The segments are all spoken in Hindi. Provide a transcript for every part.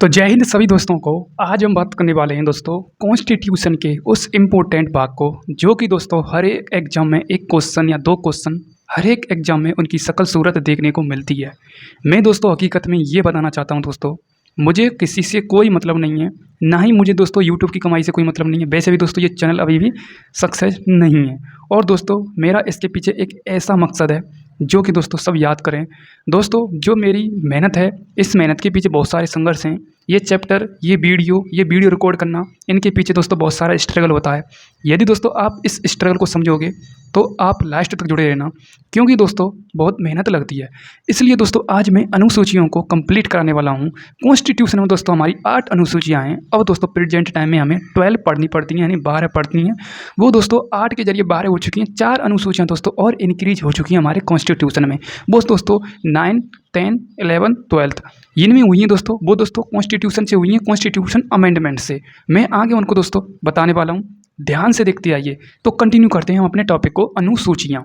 तो जय हिंद सभी दोस्तों को। आज हम बात करने वाले हैं दोस्तों कॉन्स्टिट्यूशन के उस इम्पोर्टेंट भाग को जो कि दोस्तों हर एक एग्जाम में एक क्वेश्चन या दो क्वेश्चन हर एक एग्जाम में उनकी शकल सूरत देखने को मिलती है। मैं दोस्तों हकीकत में ये बताना चाहता हूँ दोस्तों, मुझे किसी से कोई मतलब नहीं है, ना ही मुझे दोस्तों यूट्यूब की कमाई से कोई मतलब नहीं है। वैसे भी दोस्तों ये चैनल अभी भी सक्सेस नहीं है और दोस्तों मेरा इसके पीछे एक ऐसा मकसद है जो कि दोस्तों सब याद करें। दोस्तों जो मेरी मेहनत है, इस मेहनत के पीछे बहुत सारे संघर्ष हैं। ये चैप्टर, ये वीडियो रिकॉर्ड करना, इनके पीछे दोस्तों बहुत सारा स्ट्रगल होता है। यदि दोस्तों आप इस स्ट्रगल को समझोगे तो आप लास्ट तक जुड़े रहना, क्योंकि दोस्तों बहुत मेहनत लगती है। इसलिए दोस्तों आज मैं अनुसूचियों को कंप्लीट कराने वाला हूँ। कॉन्स्टिट्यूशन में दोस्तों हमारी 8 अनुसूचियाँ हैं। अब दोस्तों प्रेजेंट टाइम में हमें 12 पढ़नी पड़ती हैं, यानी 12 पढ़ती हैं। वो दोस्तों 8 के जरिए 12 हो चुकी हैं। 4 अनुसूचियाँ दोस्तों और इंक्रीज हो चुकी हैं हमारे कॉन्स्टिट्यूशन में। वो दोस्तों 9, 10, 11, 12 इनमें हुई हैं दोस्तों। वो दोस्तों कॉन्स्टिट्यूशन से हुई हैं, कॉन्स्टिट्यूशन अमेंडमेंट से। मैं आगे उनको दोस्तों बताने वाला हूँ, ध्यान से देखते आइए। तो कंटिन्यू करते हैं हम अपने टॉपिक को, अनुसूचियाँ।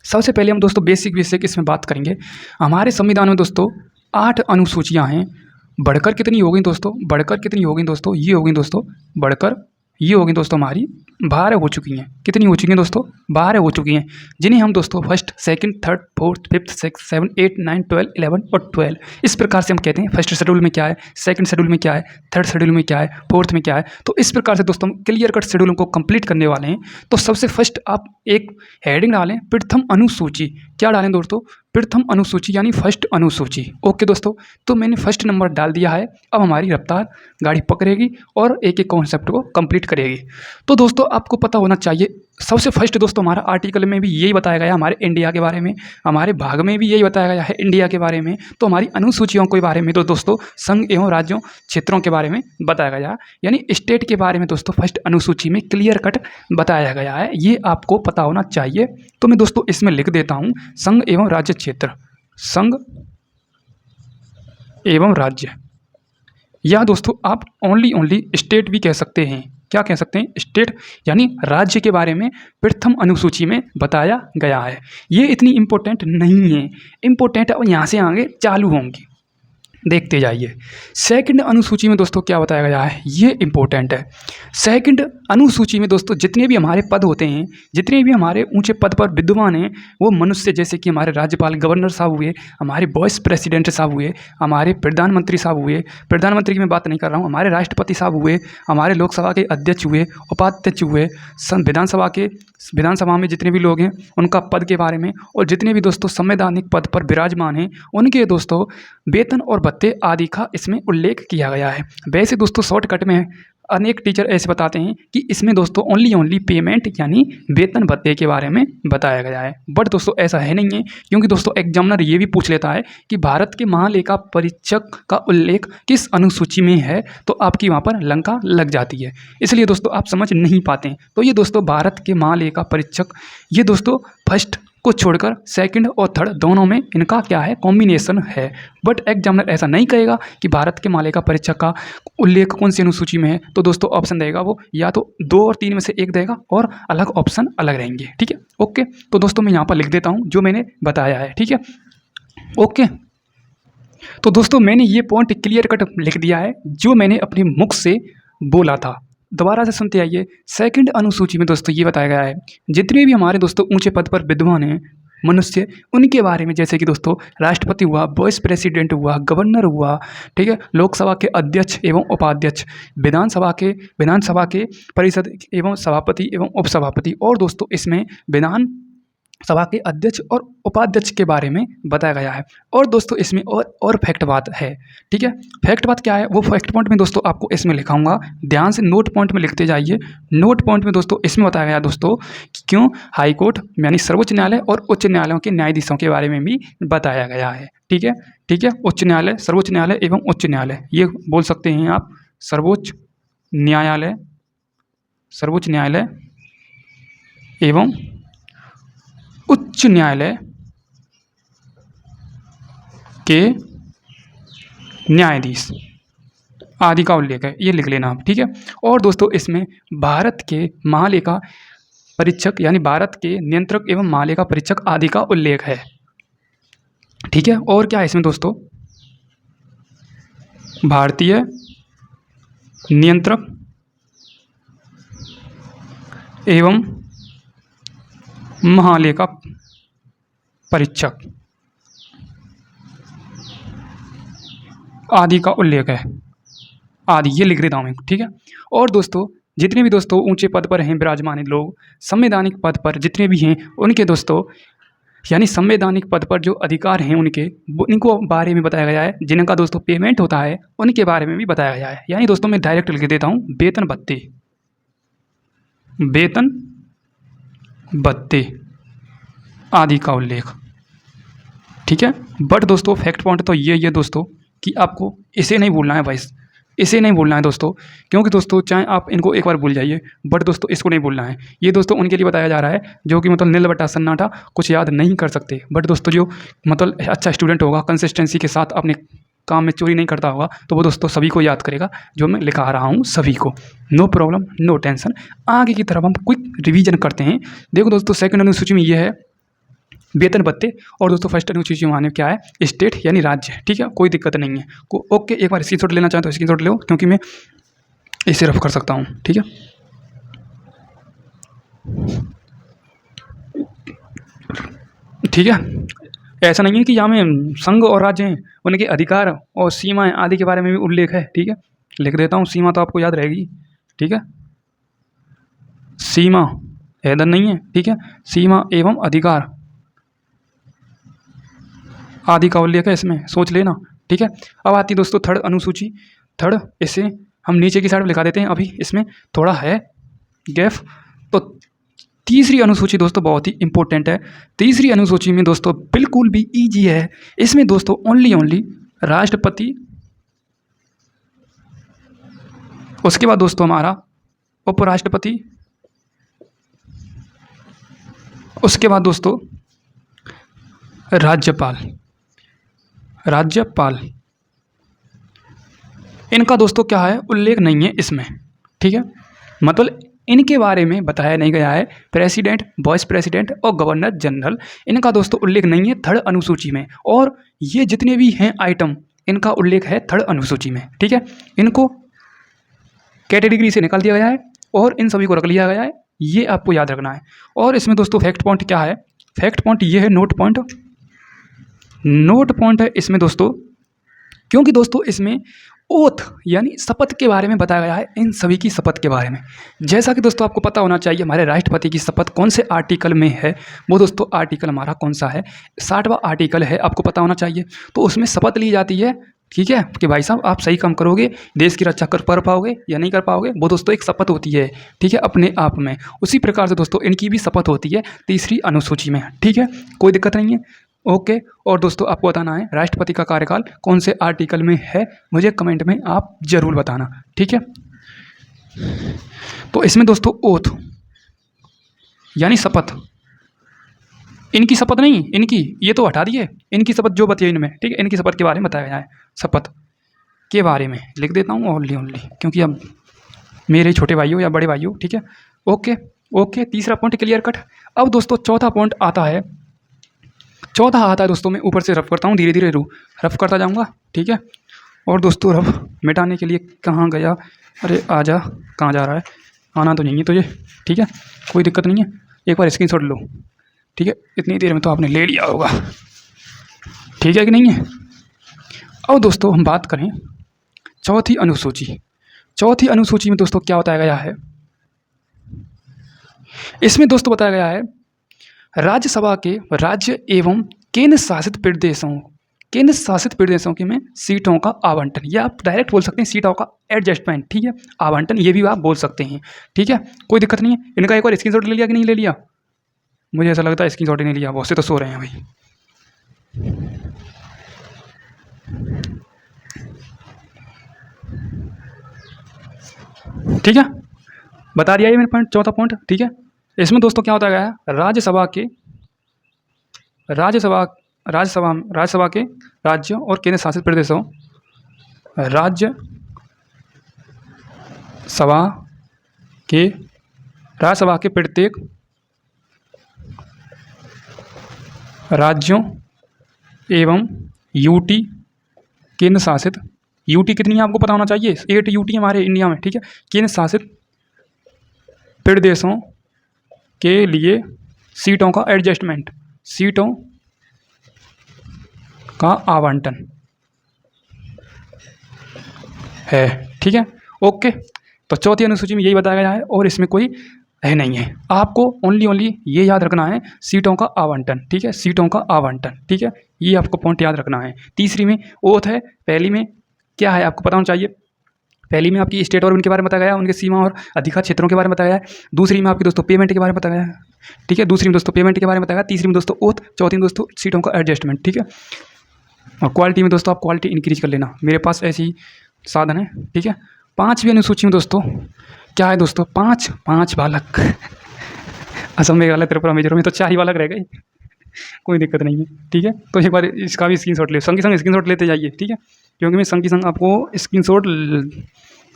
सबसे पहले हम दोस्तों बेसिक इसमें बात करेंगे। हमारे संविधान में दोस्तों 8 अनुसूचियाँ हैं। बढ़कर कितनी हो गई दोस्तों? बढ़कर कितनी हो गई दोस्तों? ये हो गई दोस्तों बढ़कर, ये हो गई दोस्तों हमारी 12 हो चुकी हैं। कितनी हो चुकी हैं दोस्तों? 12 हो चुकी हैं, जिन्हें हम दोस्तों first, second, third, fourth, fifth, six, 7, 8, 9, 12, 11 और 12 इस प्रकार से हम कहते हैं। फर्स्ट शेड्यूल में क्या है, सेकंड शेड्यूल में क्या है, थर्ड शेड्यूल में क्या है, फोर्थ में क्या है। तो इस प्रकार से दोस्तों हम क्लियर कट शेड्यूल को कंप्लीट करने वाले हैं। तो सबसे फर्स्ट आप एक हेडिंग डालें, प्रथम अनुसूची। क्या डालें दोस्तों? प्रथम अनुसूची यानी फर्स्ट अनुसूची। ओके दोस्तों, तो मैंने फर्स्ट नंबर डाल दिया है। अब हमारी रफ्तार गाड़ी पकड़ेगी और एक एक कॉन्सेप्ट को कंप्लीट करेगी। तो दोस्तों आपको पता होना चाहिए, सबसे फर्स्ट दोस्तों हमारा आर्टिकल में भी यही बताया गया, हमारे इंडिया के बारे में, हमारे भाग में भी यही बताया गया है इंडिया के बारे में। तो हमारी अनुसूचियों के बारे में तो दोस्तों संघ एवं राज्यों क्षेत्रों के बारे में बताया गया, यानी स्टेट के बारे में दोस्तों फर्स्ट अनुसूची में क्लियर कट बताया गया है। ये आपको पता होना चाहिए। तो मैं दोस्तों इसमें लिख देता हूँ संघ एवं राज्य क्षेत्र, संघ एवं राज्य, या दोस्तों आप ओनली स्टेट भी कह सकते हैं। क्या कह सकते हैं? स्टेट, यानी राज्य के बारे में प्रथम अनुसूची में बताया गया है। ये इतनी इम्पोर्टेंट नहीं है, इम्पोर्टेंट अब यहाँ से आगे चालू होंगी, देखते जाइए। सेकंड अनुसूची में दोस्तों क्या बताया गया है, ये इंपॉर्टेंट है। सेकंड अनुसूची में दोस्तों जितने भी हमारे पद होते हैं, जितने भी हमारे ऊंचे पद पर विद्यमान हैं, वो मनुष्य, जैसे कि हमारे राज्यपाल, गवर्नर साहब हुए, हमारे वाइस प्रेसिडेंट साहब हुए, हमारे प्रधानमंत्री साहब हुए, प्रधानमंत्री की मैं बात नहीं कर रहा हूँ, हमारे राष्ट्रपति साहब हुए, हमारे लोकसभा के अध्यक्ष हुए, उपाध्यक्ष हुए, विधानसभा में जितने भी लोग हैं उनका पद के बारे में, और जितने भी दोस्तों संवैधानिक पद पर विराजमान हैं उनके दोस्तों वेतन और भत्ते आदि का इसमें उल्लेख किया गया है। वैसे दोस्तों शॉर्टकट में अनेक टीचर ऐसे बताते हैं कि इसमें दोस्तों ओनली पेमेंट यानी वेतन भत्ते के बारे में बताया गया है, बट दोस्तों ऐसा है नहीं है, क्योंकि दोस्तों एग्जामिनर ये भी पूछ लेता है कि भारत के महालेखा परीक्षक का उल्लेख किस अनुसूची में है, तो आपकी वहाँ पर लंका लग जाती है। इसलिए दोस्तों आप समझ नहीं पाते हैं। तो ये दोस्तों भारत के महालेखा परीक्षक, ये दोस्तों फर्स्ट को छोड़कर सेकंड और थर्ड दोनों में इनका क्या है, कॉम्बिनेशन है। बट एग्जामिनर ऐसा नहीं कहेगा कि भारत के महालेखा परीक्षक का उल्लेख कौन सी अनुसूची में है, तो दोस्तों ऑप्शन देगा वो या तो 2 और 3 में से एक देगा, और अलग ऑप्शन अलग रहेंगे। ठीक है, ओके। तो दोस्तों मैं यहाँ पर लिख देता हूँ जो मैंने बताया है। ठीक है, ओके। तो दोस्तों मैंने ये पॉइंट क्लियर कट लिख दिया है जो मैंने अपने मुख से बोला था। दोबारा से सुनते आइए। सेकंड अनुसूची में दोस्तों ये बताया गया है जितने भी हमारे दोस्तों ऊंचे पद पर विद्यमान हैं मनुष्य, उनके बारे में, जैसे कि दोस्तों राष्ट्रपति हुआ, वाइस प्रेसिडेंट हुआ, गवर्नर हुआ, ठीक है, लोकसभा के अध्यक्ष एवं उपाध्यक्ष, विधानसभा के परिषद एवं सभापति एवं उपसभापति, और दोस्तों इसमें विधान सभा के अध्यक्ष और उपाध्यक्ष के बारे में बताया गया है। और दोस्तों इसमें और फैक्ट बात है। ठीक है, फैक्ट बात क्या है वो फैक्ट पॉइंट में दोस्तों आपको इसमें लिखाऊंगा, ध्यान से नोट पॉइंट में लिखते जाइए। नोट पॉइंट में दोस्तों इसमें बताया गया दोस्तों कि क्यों हाई कोर्ट यानी सर्वोच्च न्यायालय और उच्च न्यायालयों के न्यायाधीशों के बारे में भी बताया गया है। ठीक है, ठीक है, उच्च न्यायालय, सर्वोच्च न्यायालय एवं उच्च न्यायालय, ये बोल सकते हैं आप, सर्वोच्च न्यायालय, सर्वोच्च न्यायालय एवं उच्च न्यायालय के न्यायाधीश आदि का उल्लेख है, ये लिख लेना आप। ठीक है, और दोस्तों इसमें भारत के महालेखा परीक्षक यानी भारत के नियंत्रक एवं महालेखा परीक्षक आदि का उल्लेख है। ठीक है, और क्या है इसमें दोस्तों, भारतीय नियंत्रक एवं महालेखा परीक्षक आदि का उल्लेख है। आदि ये लिख देता हूँ मैं, ठीक है। और दोस्तों जितने भी दोस्तों ऊंचे पद पर हैं विराजमान लोग, संवैधानिक पद पर जितने भी हैं उनके दोस्तों, यानी संवैधानिक पद पर जो अधिकार हैं उनके, इनको बारे में बताया गया है। जिनका दोस्तों पेमेंट होता है उनके बारे में भी बताया गया है। यानी दोस्तों मैं डायरेक्ट लिख देता हूँ वेतन भत्ते, वेतन भत्ते आदि का उल्लेख, ठीक है। बट दोस्तों फैक्ट पॉइंट तो ये दोस्तों कि आपको इसे नहीं भूलना है भाई, इसे नहीं भूलना है दोस्तों, क्योंकि दोस्तों चाहे आप इनको एक बार भूल जाइए बट दोस्तों इसको नहीं भूलना है। ये दोस्तों उनके लिए बताया जा रहा है जो कि मतलब नील बटा सन्नाटा कुछ याद नहीं कर सकते, बट दोस्तों जो मतलब अच्छा स्टूडेंट होगा, कंसिस्टेंसी के साथ अपने काम में चोरी नहीं करता होगा, तो वो दोस्तों सभी को याद करेगा जो मैं लिखा रहा हूँ सभी को। No problem, no tension. आगे की तरफ हम क्विक रिवीजन करते हैं। देखो दोस्तों सेकंड अनुसूची में ये है वेतन भत्ते, और दोस्तों फर्स्ट अनुसूची में क्या है स्टेट यानी राज्य, ठीक है। कोई दिक्कत नहीं है। ओके, एक बार स्क्रीनशॉट लेना चाहें तो स्क्रीनशॉट लो, क्योंकि मैं इसे रफ कर सकता हूँ, ठीक है। ठीक है, ऐसा नहीं है कि यहाँ में संघ और राज्य हैं, उनके अधिकार और सीमाएं आदि के बारे में भी उल्लेख है, ठीक है। लिख देता हूँ, सीमा तो आपको याद रहेगी, ठीक है। सीमा ऐदन नहीं है, ठीक है। सीमा एवं अधिकार आदि का उल्लेख है इसमें, सोच लेना, ठीक है। अब आती दोस्तों थर्ड अनुसूची। थर्ड, इसे हम नीचे की साइड में लिखा देते हैं, अभी इसमें थोड़ा है गैप। तो तीसरी अनुसूची दोस्तों बहुत ही इंपॉर्टेंट है। तीसरी अनुसूची में दोस्तों बिल्कुल भी इजी है। इसमें दोस्तों ओनली राष्ट्रपति, उसके बाद दोस्तों हमारा उपराष्ट्रपति, उसके बाद दोस्तों राज्यपाल, राज्यपाल इनका दोस्तों क्या है उल्लेख नहीं है इसमें, ठीक है। मतलब इनके बारे में बताया नहीं गया है। प्रेसिडेंट, वाइस प्रेसिडेंट और गवर्नर जनरल, इनका दोस्तों उल्लेख नहीं है थर्ड अनुसूची में। और ये जितने भी हैं आइटम, इनका उल्लेख है थर्ड अनुसूची में, ठीक है। इनको कैटेगरी से निकाल दिया गया है और इन सभी को रख लिया गया है, ये आपको याद रखना है। और इसमें दोस्तों फैक्ट पॉइंट क्या है, फैक्ट पॉइंट ये है, नोट पॉइंट, नोट पॉइंट है इसमें दोस्तों, क्योंकि दोस्तों इसमें ओथ यानी शपथ के बारे में बताया गया है, इन सभी की शपथ के बारे में। जैसा कि दोस्तों आपको पता होना चाहिए हमारे राष्ट्रपति की शपथ कौन से आर्टिकल में है, वो दोस्तों आर्टिकल हमारा कौन सा है, 60वां आर्टिकल है, आपको पता होना चाहिए। तो उसमें शपथ ली जाती है, ठीक है, कि भाई साहब आप सही काम करोगे, देश की रक्षा कर पाओगे या नहीं कर पाओगे, वो दोस्तों एक शपथ होती है, ठीक है, अपने आप में। उसी प्रकार से दोस्तों इनकी भी शपथ होती है तीसरी अनुसूची में, ठीक है, कोई दिक्कत नहीं है। ओके, और दोस्तों आपको बताना है राष्ट्रपति का कार्यकाल कौन से आर्टिकल में है, मुझे कमेंट में आप जरूर बताना, ठीक है। तो इसमें दोस्तों ओथ यानी शपथ, इनकी शपथ नहीं, इनकी ये तो हटा दिए, इनकी शपथ जो बताइए इनमें, ठीक है, इनकी शपथ के बारे में बताया गया है, शपथ के बारे में लिख देता हूँ ओनली, क्योंकि अब मेरे छोटे भाई हो या बड़े भाई हो, ठीक है। ओके ओके, तीसरा पॉइंट क्लियर कट। अब दोस्तों चौथा पॉइंट आता है, चौथा आता है दोस्तों, मैं ऊपर से रफ करता हूँ, धीरे धीरे रफ करता जाऊँगा, ठीक है। और दोस्तों रफ मिटाने के लिए कहाँ गया, अरे आजा, कहाँ जा रहा है, आना तो नहीं है तुझे, ठीक है, कोई दिक्कत नहीं है, एक बार स्क्रीनशॉट लो, ठीक है। इतनी देर में तो आपने ले लिया होगा, ठीक है कि नहीं है। अब दोस्तों हम बात करें चौथी अनुसूची। चौथी अनुसूची में दोस्तों क्या बताया गया है, इसमें दोस्तों बताया गया है राज्यसभा के राज्य एवं केंद्र शासित प्रदेशों के में सीटों का आवंटन, या आप डायरेक्ट बोल सकते हैं सीटों का एडजस्टमेंट, ठीक है, आवंटन ये भी आप बोल सकते हैं, ठीक है, कोई दिक्कत नहीं है। इनका एक बार स्क्रीनशॉट ले लिया कि नहीं ले लिया, मुझे ऐसा लगता है स्क्रीनशॉट ही नहीं लिया, बहुत से तो सो रहे हैं भाई, ठीक है, बता दिया ये मेरे पॉइंट, चौथा पॉइंट, ठीक है। इसमें दोस्तों क्या होता गया है राज्यसभा के राज्यों और केंद्र शासित प्रदेशों, राज्यसभा के प्रत्येक राज्यों एवं यूटी केंद्र शासित यूटी कितनी है आपको पता होना चाहिए, 8 यूटी हमारे इंडिया में, ठीक है। केंद्र शासित प्रदेशों के लिए सीटों का एडजस्टमेंट, सीटों का आवंटन है, ठीक है। ओके, तो चौथी अनुसूची में यही बताया गया है और इसमें कोई है नहीं है। आपको ओनली ये याद रखना है, सीटों का आवंटन, ठीक है, सीटों का आवंटन, ठीक है, ये आपको पॉइंट याद रखना है। तीसरी में ओथ है, पहली में क्या है आपको पता होना चाहिए। पहली में आपकी स्टेट और उनके बारे में बताया गया, उनके सीमा और अधिकार क्षेत्रों के बारे में बताया है। दूसरी में आपकी दोस्तों पेमेंट के बारे में बताया गया है, ठीक है, दूसरी में दोस्तों पेमेंट के बारे में बताया गया। तीसरी में दोस्तों ओथ, चौथी में दोस्तों सीटों का एडजस्टमेंट, ठीक है। और क्वालिटी में दोस्तों आप क्वालिटी इंक्रीज कर लेना, मेरे पास ऐसी ही साधन है, ठीक है। पांचवी अनुसूची में दोस्तों क्या है दोस्तों, पाँच बालक असम मेघालय त्रिपुरा मिजोरम में तो 4 ही बालक रह गए, कोई दिक्कत नहीं है, ठीक है। तो एक बार इसका भी स्क्रीनशॉट ले, संग के संग स्क्रीनशॉट लेते जाइए, ठीक है, क्योंकि मैं संग के संग आपको स्क्रीनशॉट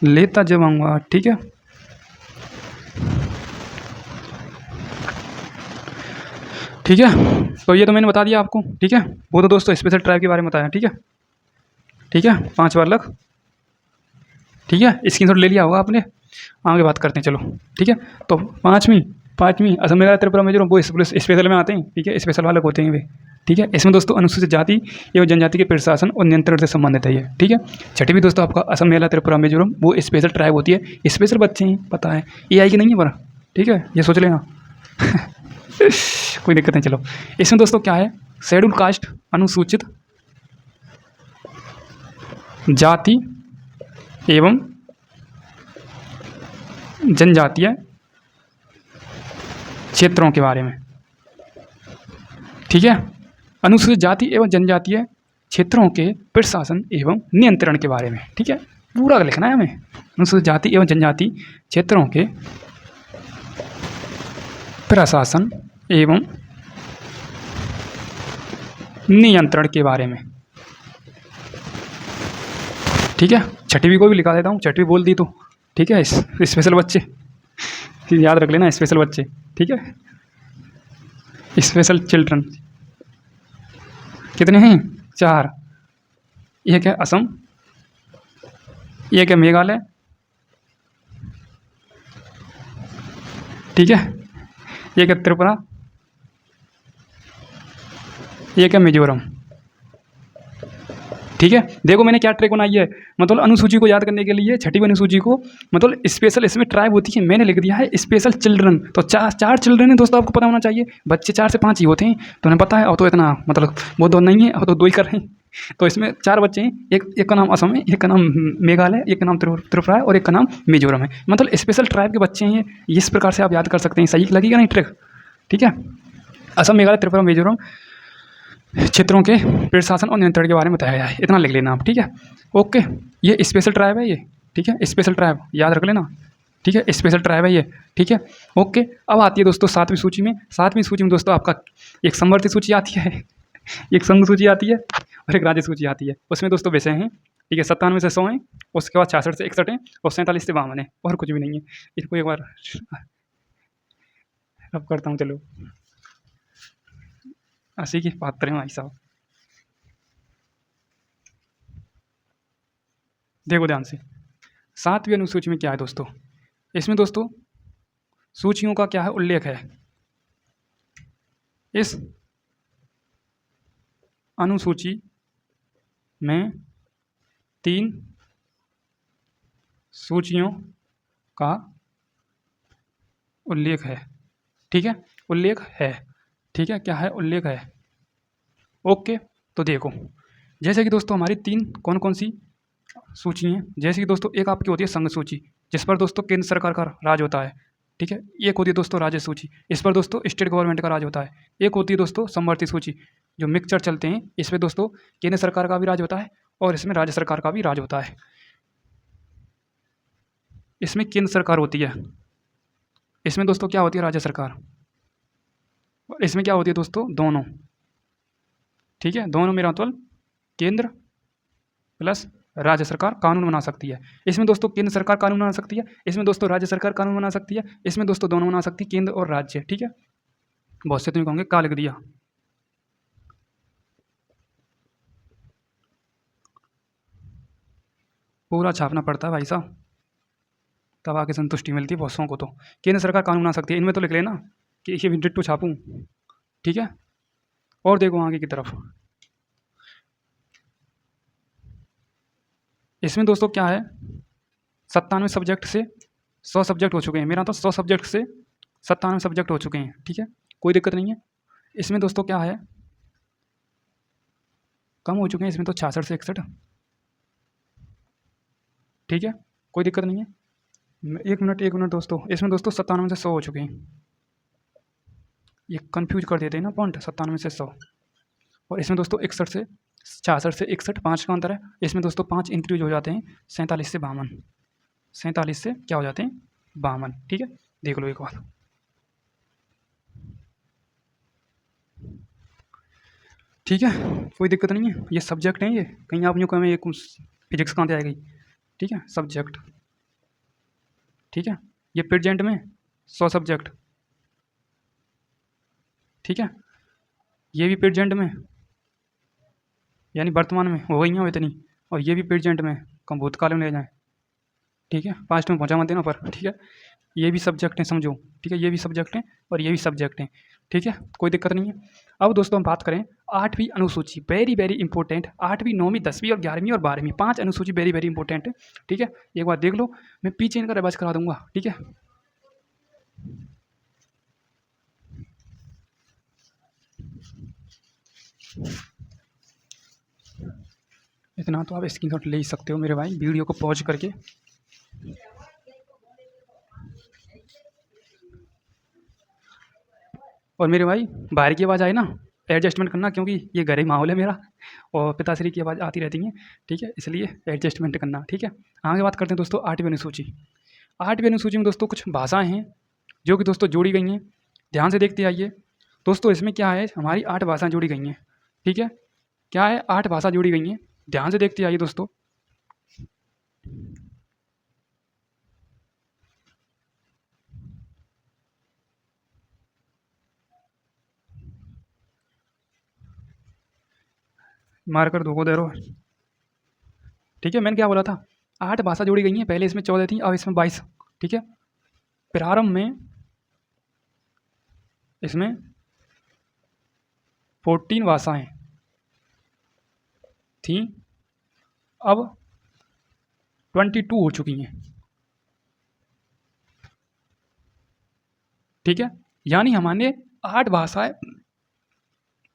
लेता जब आऊँगा, ठीक है। ठीक है, तो ये तो मैंने बता दिया आपको, ठीक है। वो तो दोस्तों स्पेशल ट्राइब के बारे में बताया, ठीक है, ठीक है, 5 बालक, ठीक है, स्क्रीनशॉट ले लिया होगा आपने। आगे बात करते हैं, चलो, ठीक है। तो पाँचवीं असम मेघालय त्रिपुरा मिजोरम वो स्पेशल में आते हैं, ठीक है, स्पेशल बालक होते हैं वे, ठीक है। इसमें दोस्तों अनुसूचित जाति एवं जनजाति के प्रशासन और नियंत्रण से संबंधित है ये, ठीक है। छठी भी दोस्तों आपका असम मेघालय त्रिपुरा मिजोरम वो स्पेशल ट्राइब होती है, स्पेशल बच्चे हैं, पता है, AI की नहीं है पर, ठीक है, ये सोच लेना कोई दिक्कत नहीं, चलो। इसमें दोस्तों क्या है, शेड्यूल कास्ट अनुसूचित जाति एवं जनजातीय क्षेत्रों के बारे में, ठीक है, अनुसूचित जाति एवं जनजातीय क्षेत्रों के प्रशासन एवं नियंत्रण के बारे में, ठीक है, पूरा लिखना है हमें, अनुसूचित जाति एवं जनजाति क्षेत्रों के प्रशासन एवं नियंत्रण के बारे में, ठीक है। छठवीं को भी लिखा देता हूँ, छठवीं बोल दी तो, ठीक है। स्पेशल बच्चे याद रख लेना, स्पेशल बच्चे, ठीक है, स्पेशल चिल्ड्रन कितने हैं, 4, एक है असम, एक है मेघालय, ठीक है, एक है त्रिपुरा, एक है मिजोरम, ठीक है। देखो मैंने क्या ट्रिक बनाई है, मतलब अनुसूची को याद करने के लिए, छठी अनुसूची को मतलब स्पेशल इसमें ट्राइब होती है, मैंने लिख दिया है स्पेशल चिल्ड्रन। तो 4 चिल्ड्रन है दोस्तों, आपको पता होना चाहिए, बच्चे 4 से 5 ही होते हैं, तो उन्हें पता है। और तो इतना मतलब वो 2 नहीं है, और तो 2 ही कर रहे हैं, तो इसमें 4 बच्चे हैं, एक का नाम असम है, एक का नाम मेघालय, एक का नाम त्रिपुरा है और एक का नाम मिजोरम है, मतलब स्पेशल ट्राइब के बच्चे हैं ये। इस प्रकार से आप याद कर सकते हैं, सही लगेगा नहीं ट्रिक, ठीक है। असम मेघालय त्रिपुरा मिजोरम क्षेत्रों के प्रशासन और नियंत्रण के बारे में बताया गया है, इतना लिख लेना आप, ठीक है। ओके, ये स्पेशल ट्राइब है ये, ठीक है, स्पेशल ट्राइब याद रख लेना, ठीक है, स्पेशल ट्राइब है ये, ठीक है। ओके, अब आती है दोस्तों 7वीं सूची में। 7वीं सूची में दोस्तों आपका एक समवर्ती सूची आती है, एक संघ सूची आती है और एक राज्य सूची आती है। उसमें दोस्तों विषय हैं, ठीक है, 97 से 100 हैं, उसके बाद 66 से 61 हैं और 47 से 52 है, और कुछ भी नहीं है। इसको एक बार अब करता हूँ, चलो 80 की 72 है भाई साहब। देखो ध्यान से, 7वीं अनुसूची में क्या है दोस्तों, इसमें दोस्तों सूचियों का क्या है, उल्लेख है। इस अनुसूची में 3 सूचियों का उल्लेख है, ठीक है, उल्लेख है, ठीक है, क्या है, उल्लेख है। ओके, तो देखो जैसे कि दोस्तों हमारी 3 कौन कौन सी सूची हैं, जैसे कि दोस्तों एक आपकी होती है संघ सूची, जिस पर दोस्तों केंद्र सरकार का राज होता है, ठीक है। एक होती है दोस्तों राज्य सूची, इस पर दोस्तों स्टेट गवर्नमेंट का राज होता है। एक होती है दोस्तों समवर्ती सूची, जो मिक्सचर चलते हैं, इस पर दोस्तों केंद्र सरकार का भी राज होता है और इसमें राज्य सरकार का भी राज होता है। इसमें केंद्र सरकार होती है, इसमें दोस्तों क्या होती है, राज्य सरकार, और इसमें क्या होती है दोस्तों, दोनों, ठीक है, दोनों मेरा मतलब केंद्र प्लस राज्य सरकार कानून बना सकती है। इसमें दोस्तों केंद्र सरकार कानून बना सकती है, इसमें दोस्तों राज्य सरकार कानून बना सकती है, इसमें दोस्तों दोनों बना सकती है, केंद्र और राज्य, ठीक है। बहुत से तुम्हें कहोगे का लिख दिया, पूरा छापना पड़ता है भाई साहब, तब आके संतुष्टि मिलती है बॉसों को। तो केंद्र सरकार कानून बना सकती है, इनमें तो लिख लेना कि ये डिट्टो छापूं। ठीक है, और देखो आगे की तरफ, इसमें दोस्तों क्या है, 97 सब्जेक्ट से 100 सब्जेक्ट हो चुके हैं। मेरा तो 100 सब्जेक्ट से 97 सब्जेक्ट हो चुके हैं। ठीक है, कोई दिक्कत नहीं है। इसमें दोस्तों क्या है, कम हो चुके हैं इसमें तो 66 से 61। ठीक है, कोई दिक्कत नहीं है। एक मिनट दोस्तों, इसमें दोस्तों 97 से 100 हो चुके हैं। ये कंफ्यूज कर देते हैं ना पॉइंट, 97 से 100। और इसमें दोस्तों 61 से 66 से 61 5 का अंतर है। इसमें दोस्तों 5 इंक्रीज हो जाते हैं, 47 से 52। 47 से क्या हो जाते हैं, 52। ठीक है, देख लो एक बार। ठीक है, कोई दिक्कत नहीं है। ये सब्जेक्ट हैं, ये कहीं आप यूँ कहें ये फिजिक्स कहाँ से आएगी। ठीक है, सब्जेक्ट। ठीक है, ये प्रेजेंट में 100 सब्जेक्ट। ठीक है, ये भी प्रेजेंट में यानी वर्तमान में हो गई हैं इतनी, और ये भी प्रेजेंट में, कम भूतकाल में ले जाएं। ठीक है, पास्ट में पहुँचा मत देना पर। ठीक है, ये भी सब्जेक्ट हैं समझो। ठीक है, ये भी सब्जेक्ट हैं और ये भी सब्जेक्ट हैं। ठीक है, कोई दिक्कत नहीं है। अब दोस्तों हम बात करें 8वीं अनुसूची, वेरी वेरी इंपॉर्टेंट। 8वीं 9वीं 10वीं और 11वीं और 12वीं 5 अनुसूची वेरी वेरी इंपॉर्टेंट है। ठीक है, एक बार देख लो, मैं पीछे इनका रिवाइज करा दूंगा। ठीक है, इतना तो आप स्क्रीनशॉट ले ही सकते हो मेरे भाई, वीडियो को पॉज करके। और मेरे भाई बाहर की आवाज़ आए ना, एडजस्टमेंट करना, क्योंकि ये घर ही माहौल है मेरा और पिताश्री की आवाज़ आती रहती है। ठीक है, इसलिए एडजस्टमेंट करना। ठीक है, आगे बात करते हैं दोस्तों 8वीं अनुसूची। 8वीं अनुसूची में दोस्तों कुछ भाषाएं हैं जो कि दोस्तों जोड़ी गई हैं, ध्यान से देखते आइए दोस्तों। इसमें क्या है, हमारी 8 भाषाएं जोड़ी गई हैं। ठीक है, क्या है, 8 भाषा जोड़ी गई हैं, ध्यान से देखते आइए दोस्तों। मारकर दो को दे रहो। ठीक है, मैंने क्या बोला था, 8 भाषा जोड़ी गई हैं, पहले इसमें 14 थी, अब इसमें 22। ठीक है, प्रारंभ में इसमें 14 भाषाएं थी, अब 22 हो चुकी हैं। ठीक है, यानी हमारे 8 भाषाएं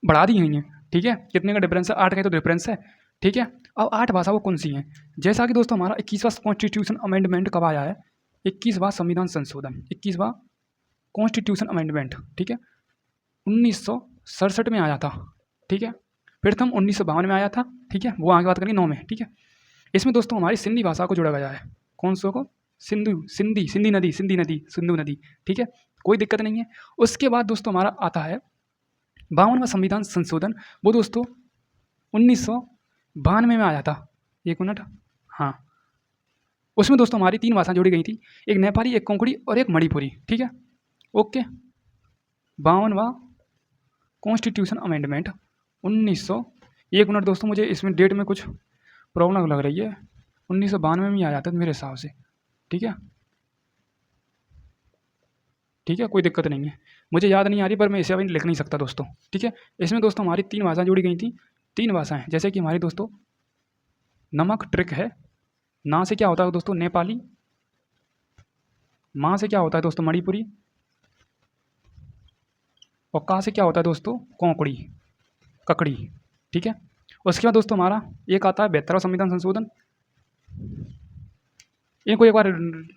बढ़ा दी गई हैं। ठीक है, कितने का डिफरेंस है, 8 का तो डिफरेंस है। ठीक है, अब 8 भाषा वो कौन सी हैं, जैसा कि दोस्तों हमारा 21वां कॉन्स्टिट्यूशन अमेंडमेंट कब आया है, 21वां संविधान संशोधन, 21वां कॉन्स्टिट्यूशन अमेंडमेंट। ठीक है, 1967 में आया था। ठीक है, प्रथम 1952 में आया था। ठीक है, वो आगे बात करेंगे 9 में। ठीक है, इसमें दोस्तों हमारी सिंधी भाषा को जोड़ा गया है। कौन सो को, सिंधी नदी। ठीक है, कोई दिक्कत नहीं है। उसके बाद दोस्तों हमारा आता है 52वां संविधान संशोधन, वो दोस्तों 1992 में आया था। एक मिनट, हाँ, उसमें दोस्तों हमारी 3 भाषाएं जोड़ी गई थी, एक नेपाली, एक कोंकणी और एक मणिपुरी। ठीक है, ओके। 52वां कॉन्स्टिट्यूशन अमेंडमेंट 1900, एक मिनट दोस्तों, मुझे इसमें डेट में कुछ प्रॉब्लम लग रही है। 1992 में ही आया था मेरे हिसाब से। ठीक है, ठीक है, कोई दिक्कत नहीं है, मुझे याद नहीं आ रही, पर मैं इसे अभी लिख नहीं सकता दोस्तों। ठीक है, इसमें दोस्तों हमारी 3 भाषाएं जुड़ी गई थी। 3 भाषाएं जैसे कि हमारी दोस्तों नमक ट्रिक है, ना से क्या होता है दोस्तों, नेपाली। माँ से क्या होता है दोस्तों, मणिपुरी। और का से क्या होता है दोस्तों, कोंकणी, ककड़ी। ठीक है, उसके बाद दोस्तों हमारा एक आता है 72वां संविधान संशोधन। इनको एक बार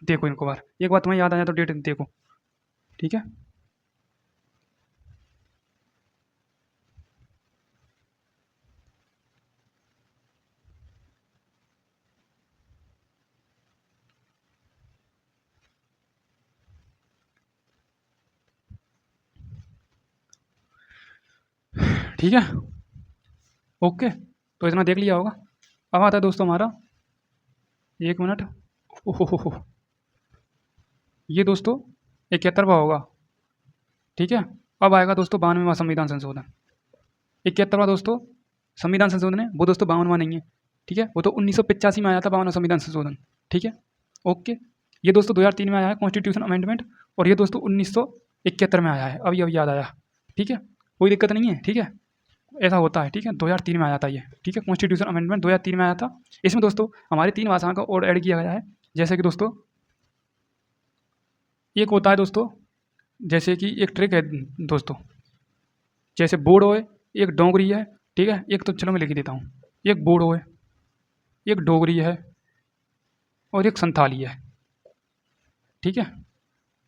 देखो, इनको बार एक बार तुम्हें याद आ जाए तो डेट देखो। ठीक है, ठीक है, ओके, तो इतना देख लिया होगा। अब आता है दोस्तों हमारा, एक मिनट, ओहो, ये दोस्तों 71वां होगा। ठीक है, अब आएगा दोस्तों 92वां संविधान संशोधन। 71वां दोस्तों संविधान संशोधन है, वो दोस्तों 52वां नहीं है। ठीक है, वो तो 1985 में आया था 52वां संविधान संशोधन। ठीक है, ओके। ये दोस्तों 2003 में आया है कॉन्स्टिट्यूशन अमेंडमेंट, और ये दोस्तों 1971 में आया है, अभी याद आया। ठीक है, कोई दिक्कत नहीं है। ठीक है, ऐसा होता है। ठीक है, 2003 में आया था ये। ठीक है, कॉन्स्टिट्यूशन अमेंडमेंट 2003 में आया था। इसमें दोस्तों हमारी 3 भाषाओं का और ऐड किया गया है। जैसे कि दोस्तों एक होता है दोस्तों, जैसे कि एक ट्रिक है दोस्तों, जैसे बोडो है, एक डोगरी है। ठीक है, एक तो चलो मैं लिख देता हूँ, एक बोडो है, एक डोगरी है, और एक संथाली है। ठीक है,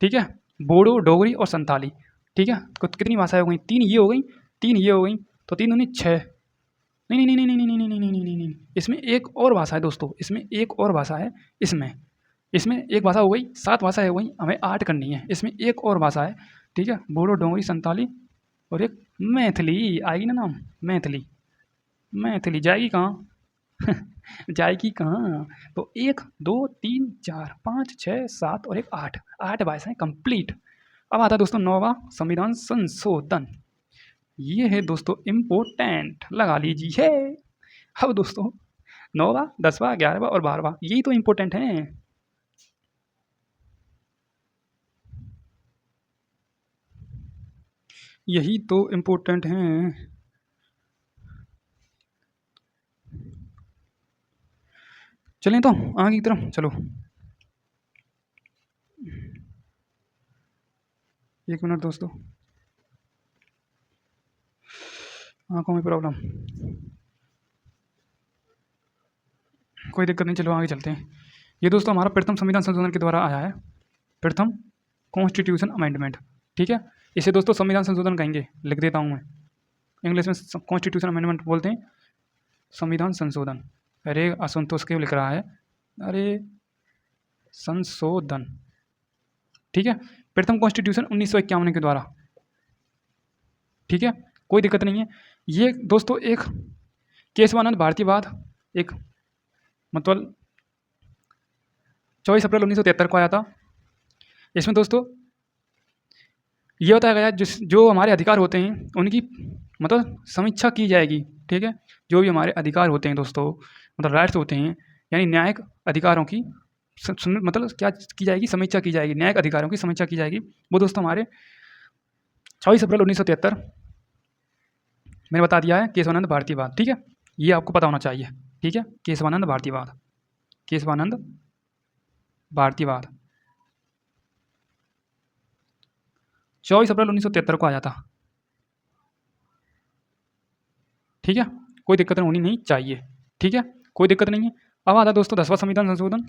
ठीक है, बोडो, डोगरी और संथाली। ठीक है, तो कितनी भाषाएं हो गई? 3 ये हो गई, 3 ये हो गई, तो 3 दूनी 6। नहीं नहीं नहीं नहीं नहीं नहीं नहीं नहीं नहीं नहीं नहीं, इसमें एक और भाषा है दोस्तों, इसमें एक और भाषा है। इसमें एक भाषा हो गई, 7 भाषाएं हो गई, हमें 8 करनी है। इसमें एक और भाषा है। ठीक है, बोडो, डोगरी, संताली और एक मैथिली आएगी ना नाम, मैथिली। मैथिली जाएगी कहाँ? जाएगी कहाँ? तो 1 2 3 4 5 6 7 और एक 8, 8 भाषाएं कंप्लीट। अब आता है दोस्तों 9वां संविधान संशोधन। ये है दोस्तों इम्पोर्टेंट, लगा लीजिए। अब दोस्तों 9वां, 10वां, 11वां और 12वां, यही तो इम्पोर्टेंट हैं। यही तो इम्पोर्टेंट हैं। चलें तो आगे की तरफ चलो। एक मिनट दोस्तों, आंखों में प्रॉब्लम, कोई दिक्कत नहीं, चलो आगे चलते हैं। ये दोस्तों हमारा प्रथम संविधान संशोधन के द्वारा आया है, प्रथम कॉन्स्टिट्यूशन अमेंडमेंट। ठीक है, इसे दोस्तों संविधान संशोधन कहेंगे, लिख देता हूँ मैं। इंग्लिश में कॉन्स्टिट्यूशन अमेंडमेंट बोलते हैं, संविधान संशोधन। अरे असंतोष क्यों लिख रहा है? अरे संशोधन। ठीक है, प्रथम कॉन्स्टिट्यूशन 1951 के द्वारा। ठीक है, कोई दिक्कत नहीं है। ये दोस्तों एक केशवानंद भारतीवाद, एक मतलब 24 अप्रैल 1973 को आया था। इसमें दोस्तों ये बताया गया जो हमारे अधिकार होते हैं उनकी मतलब समीक्षा की जाएगी। ठीक है, जो भी हमारे अधिकार होते हैं दोस्तों, मतलब राइट्स होते हैं, यानी न्यायिक अधिकारों की मतलब क्या की जाएगी? समीक्षा की जाएगी, न्यायिक अधिकारों की समीक्षा की जाएगी। वो दोस्तों हमारे 24 अप्रैल 1973 मैंने बता दिया है, केशवानंद भारतीवाद। ठीक है, ये आपको पता होना चाहिए। ठीक है, केशवानंद भारतीवाद, केशवानंद भारतीवाद 24 अप्रैल 1973 को आया था। ठीक है, कोई दिक्कत होनी नहीं चाहिए। ठीक है, कोई दिक्कत नहीं है। अब आता दोस्तों 10वां संविधान संशोधन,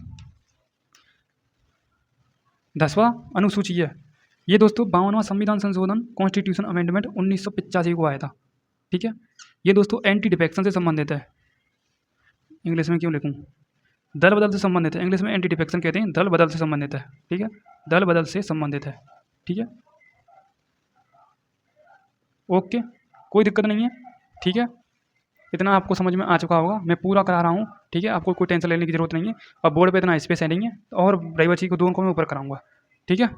10वां अनुसूची है। ये दोस्तों 52वां संविधान संशोधन कॉन्स्टिट्यूशन अमेंडमेंट 1985 को आया था। ठीक है, ये दोस्तों एंटी डिफेक्शन से संबंधित है। इंग्लिश में क्यों लिखूं? दल बदल से संबंधित है। इंग्लिश में एंटी डिफेक्शन कहते हैं, दल बदल से संबंधित है। ठीक है, दल बदल से संबंधित है। ठीक है, ओके, कोई दिक्कत नहीं है। ठीक है, इतना आपको समझ में आ चुका होगा, मैं पूरा करा रहा हूँ। ठीक है, आपको कोई टेंशन लेने की जरूरत नहीं है। और बोर्ड पे इतना स्पेस है नहीं है, और प्राइवेसी को दोनों को मैं ऊपर कराऊंगा। ठीक है,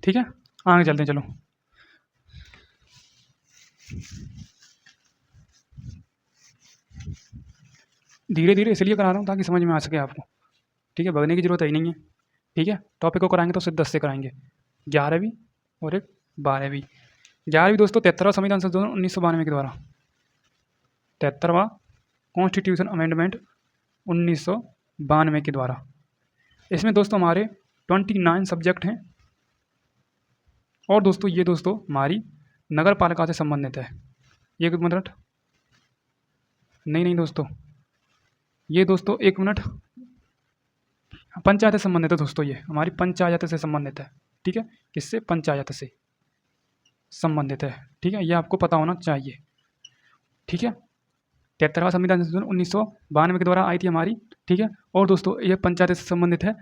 ठीक है, आगे चलते हैं। चलो धीरे धीरे इसलिए करा रहा हूँ ताकि समझ में आ सके आपको। ठीक है, भगने की जरूरत है ही नहीं है। ठीक है, टॉपिक को कराएंगे तो सिर्फ 10 से कराएंगे, 11वीं और एक 12वीं। 11वीं दोस्तों 73वां संविधान संशोधन 1992 के द्वारा, 73वां कॉन्स्टिट्यूशन अमेंडमेंट 1992 के द्वारा। इसमें दोस्तों हमारे 29 सब्जेक्ट हैं, और दोस्तों ये दोस्तों हमारी नगर पालिका से संबंधित है। एक मिनट, नहीं दोस्तों, ये दोस्तों एक मिनट, पंचायत से संबंधित है दोस्तों, ये हमारी पंचायत से संबंधित है। ठीक है, किससे? पंचायत से संबंधित है। ठीक है, ये आपको पता होना चाहिए। ठीक है, 73वां संविधान संशोधन 1992 के द्वारा आई थी हमारी। ठीक है, और दोस्तों ये पंचायत से संबंधित है।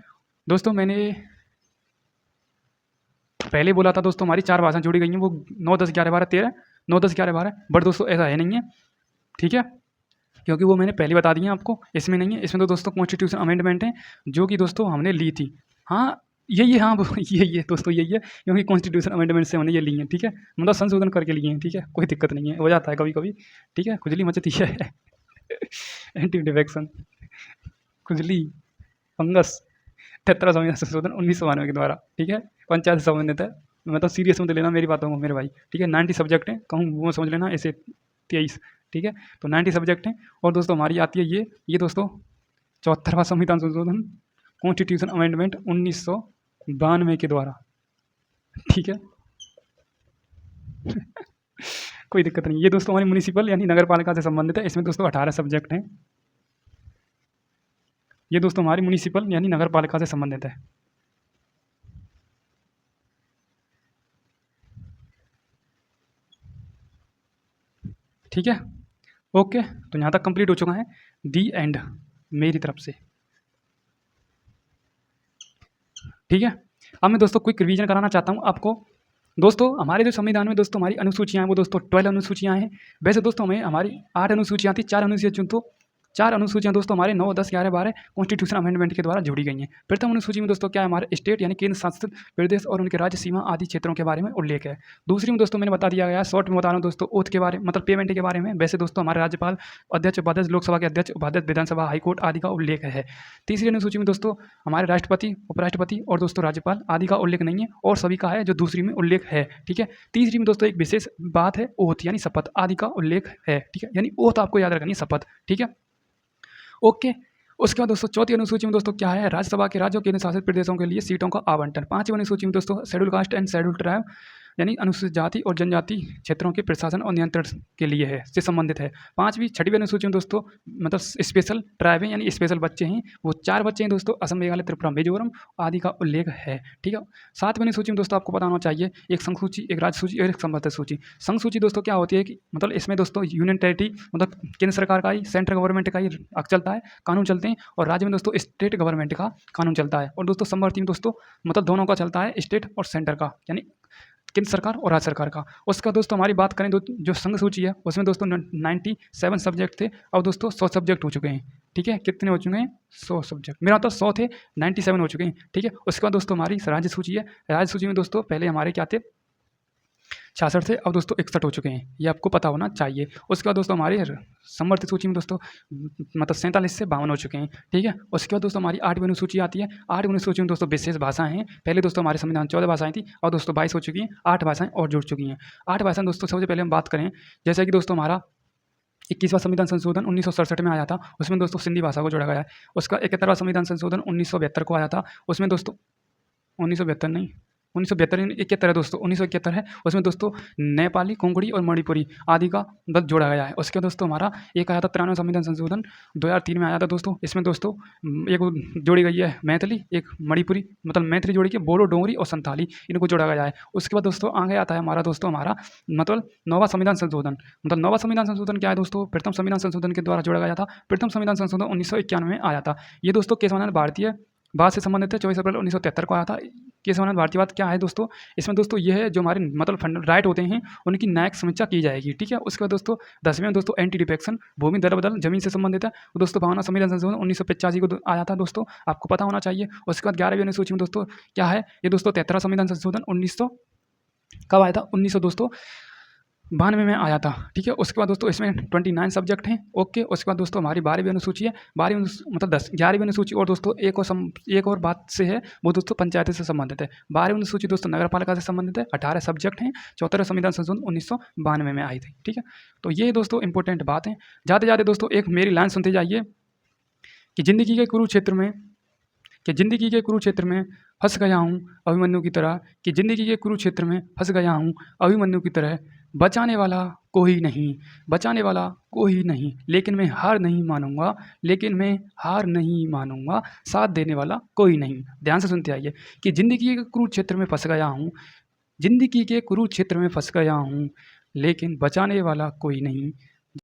दोस्तों मैंने पहले बोला था दोस्तों हमारी 4 भाषाएं जोड़ी गई हैं, वो 9 10 11 12 13 9, 10, 11, 12, बट दोस्तों ऐसा है नहीं है, ठीक है, क्योंकि वो मैंने पहले बता दिए आपको, इसमें नहीं है। इसमें तो दोस्तों कॉन्स्टिट्यूशन अमेंडमेंट है जो कि दोस्तों हमने ली थी। हाँ, यही है, हाँ यही है दोस्तों, यही है, क्योंकि कॉन्स्टिट्यूशन अमेंडमेंट से हमने ये ली है, ठीक है, मतलब संशोधन करके लिए हैं, ठीक है, कोई दिक्कत नहीं है, हो जाता है कभी कभी, ठीक है, खुजली मचती है एंटी डिफेक्शन, खुजली, फंगस, 73 संविधान संशोधन 1992 के द्वारा, ठीक है, पंचायत से संबंधित है, मतलब सीरियस मत लेना मेरी बातों को मेरे भाई, ठीक है, 90 सब्जेक्ट हैं, कहूँ वो समझ लेना, ऐसे 23, ठीक है, तो 90 सब्जेक्ट हैं। और दोस्तों हमारी आती है ये दोस्तों 74वां संविधान संशोधन, कॉन्स्टिट्यूशन अमेंडमेंट 1992 के द्वारा, ठीक है कोई दिक्कत नहीं। ये दोस्तों हमारी म्युनिसिपल यानी नगर पालिका से संबंधित है, इसमें दोस्तों 18 सब्जेक्ट हैं। ये दोस्तों हमारी म्युनिसिपल यानी नगर पालिका से संबंधित है। ठीक है, ओके, तो यहाँ तक कंप्लीट हो चुका है, दी एंड मेरी तरफ से, ठीक है। अब मैं दोस्तों क्विक रिवीजन कराना चाहता हूँ आपको। दोस्तों हमारे जो संविधान में दोस्तों हमारी अनुसूचियाँ हैं वो दोस्तों 12 अनुसूचियाँ हैं। वैसे दोस्तों हमें हमारी 8 अनुसूचियाँ थी, 4 अनुसूचियाँ चुन तो 4 अनुसूचियाँ दोस्तों हमारे 9, 10, 11, 12 कॉन्स्टिट्यूशन अमेंडमेंट के द्वारा जोड़ी गई हैं। प्रथम अनुसूची में दोस्तों क्या है, हमारे स्टेट यानी केंद्र शासित प्रदेश और उनके राज्य सीमा आदि क्षेत्रों के बारे में उल्लेख है। दूसरी में दोस्तों मैंने बता दिया गया है, शॉर्ट में बता रहा हूँ दोस्तों, ओथ के बारे मतलब पेमेंट के बारे में। वैसे दोस्तों हमारे राज्यपाल, अध्यक्ष, उपाध्यक्ष, लोकसभा के अध्यक्ष, उपाध्यक्ष, विधानसभा, हाईकोर्ट आदि का उल्लेख है। तीसरी अनुसूची में दोस्तों हमारे राष्ट्रपति, उपराष्ट्रपति और दोस्तों राज्यपाल आदि का उल्लेख नहीं है, और सभी का है जो दूसरी में उल्लेख है, ठीक है। तीसरी में दोस्तों एक विशेष बात है, ओथ यानी शपथ आदि का उल्लेख है, ठीक है, यानी ओथ आपको याद रखनी है, शपथ, ठीक है, ओके। उसके बाद दोस्तों चौथी अनुसूची में दोस्तों क्या है, राज्यसभा के राज्यों केंद्र शासित प्रदेशों के लिए सीटों का आवंटन। पांचवी अनुसूची में दोस्तों schedule caste and schedule tribe यानी अनुसूचित जाति और जनजाति क्षेत्रों के प्रशासन और नियंत्रण के लिए है, से संबंधित है। छठवीं अनुसूची में दोस्तों मतलब स्पेशल ट्राइब यानी स्पेशल बच्चे हैं, वो 4 बच्चे हैं दोस्तों, असम, मेघालय, त्रिपुरा, मिजोरम आदि का उल्लेख है, ठीक है। सातवीं अनुसूची में दोस्तों आपको पता होना चाहिए, एक संघ सूची, एक राज्य सूची और एक संबद्ध सूची। संघ सूची दोस्तों क्या होती है कि मतलब इसमें दोस्तों यूनियन टेरिटरी मतलब केंद्र सरकार का ही, सेंट्रल गवर्नमेंट का ही चलता है, कानून चलते हैं, और राज्य में दोस्तों स्टेट गवर्नमेंट का कानून चलता है। और दोस्तों समवर्ती में दोस्तों मतलब दोनों का चलता है, स्टेट और सेंटर का यानी केंद्र सरकार और राज्य सरकार का। उसका दोस्तों हमारी बात करें जो संघ सूची है उसमें दोस्तों 97 सब्जेक्ट थे, अब दोस्तों 100 सब्जेक्ट हो चुके हैं, ठीक है। कितने हो चुके हैं, 100 सब्जेक्ट, मेरा तो 100 थे, 97 हो चुके हैं, ठीक है। उसके बाद दोस्तों हमारी राज्य सूची है, राज्य सूची में दोस्तों पहले हमारे क्या थे, 66 थे, अब दोस्तों 61 हो चुके हैं, ये आपको पता होना चाहिए। उसके बाद दोस्तों हमारी समवर्ती सूची में दोस्तों मतलब 47 से 52 हो चुके हैं, ठीक है। उसके बाद दोस्तों हमारी 8वीं अनुसूची आती है, 8वीं अनुसूची में दोस्तों विशेष भाषाएं हैं। पहले दोस्तों हमारे संविधान 14 भाषाएं थी, और दोस्तों 22 हो चुकी हैं, 8 भाषाएं और जुड़ चुकी हैं। 8 भाषाएं दोस्तों सबसे पहले हम बात करें, जैसे कि दोस्तों हमारा 21वां संविधान संशोधन 1967 में आया था, उसमें दोस्तों सिंधी भाषा को जोड़ा गया है। उसका 71वां संविधान संशोधन 1972 को आया था, उसमें दोस्तों 1972 नहीं, 1972 है दोस्तों, 1971 है, उसमें दोस्तों नेपाली, कोंकणी और मणिपुरी आदि का मतलब जोड़ा गया है। उसके बाद दोस्तों हमारा एक आया था 93वां संविधान संशोधन 2003 में आया था दोस्तों, इसमें दोस्तों एक जोड़ी गई है मैथिली, एक मणिपुरी मतलब मैथिली जोड़ी के बोडो, डोंगरी और संथाली, इनको जोड़ा गया है। उसके बाद दोस्तों आगे आता है हमारा मतलब 9वां संविधान संशोधन। मतलब 9वां संविधान संशोधन क्या है दोस्तों, प्रथम संविधान संशोधन के द्वारा जोड़ा गया था। प्रथम संविधान संशोधन 1991 में आया था। ये दोस्तों केशवानंद भारतीय बाद से संबंधित है, 24 अप्रैल 1973 को आया था। केशवानंद भारतीयवाद क्या है दोस्तों, इसमें दोस्तों ये है जो हमारे मतलब फंड राइट होते हैं उनकी न्यायिक समीक्षा की जाएगी, ठीक है। उसके बाद दोस्तों 10वें में दोस्तों एंटी डिफेक्शन, भूमि दर बदल जमीन से संबंधित है, दोस्तों 52वां संविधान संशोधन 1985 को आया था दोस्तों, आपको पता होना चाहिए। उसके बाद 11वीं अनुसूची में दोस्तों क्या है, ये दोस्तों 73वां संविधान संशोधन 1900 कब आया था, 1900 दोस्तों 92 में आया था, ठीक है। उसके बाद दोस्तों इसमें 29 सब्जेक्ट हैं, ओके। उसके बाद दोस्तों हमारी 12वीं अनुसूची है, 12वीं मतलब 11वीं अनुसूची, और दोस्तों एक और बात से है, वो दोस्तों पंचायत से संबंधित है। 12वीं अनुसूची दोस्तों नगर पालिका से संबंधित है, 18 सब्जेक्ट हैं, 74 संविधान संशोधन 1992 में आई थी, ठीक है। तो ये दोस्तों इंपॉर्टेंट बात है। जाते जाते दोस्तों एक मेरी लाइन सुनते जाइए कि जिंदगी के कुरुक्षेत्र में फंस गया हूँ अभिमन्यु की तरह, कि जिंदगी के कुरुक्षेत्र में फंस गया हूँ अभिमन्यु की तरह, बचाने वाला कोई नहीं, लेकिन मैं हार नहीं मानूंगा, साथ देने वाला कोई नहीं। ध्यान से सुनते आइए कि जिंदगी के कुरुक्षेत्र में फंस गया हूँ, लेकिन बचाने वाला कोई नहीं,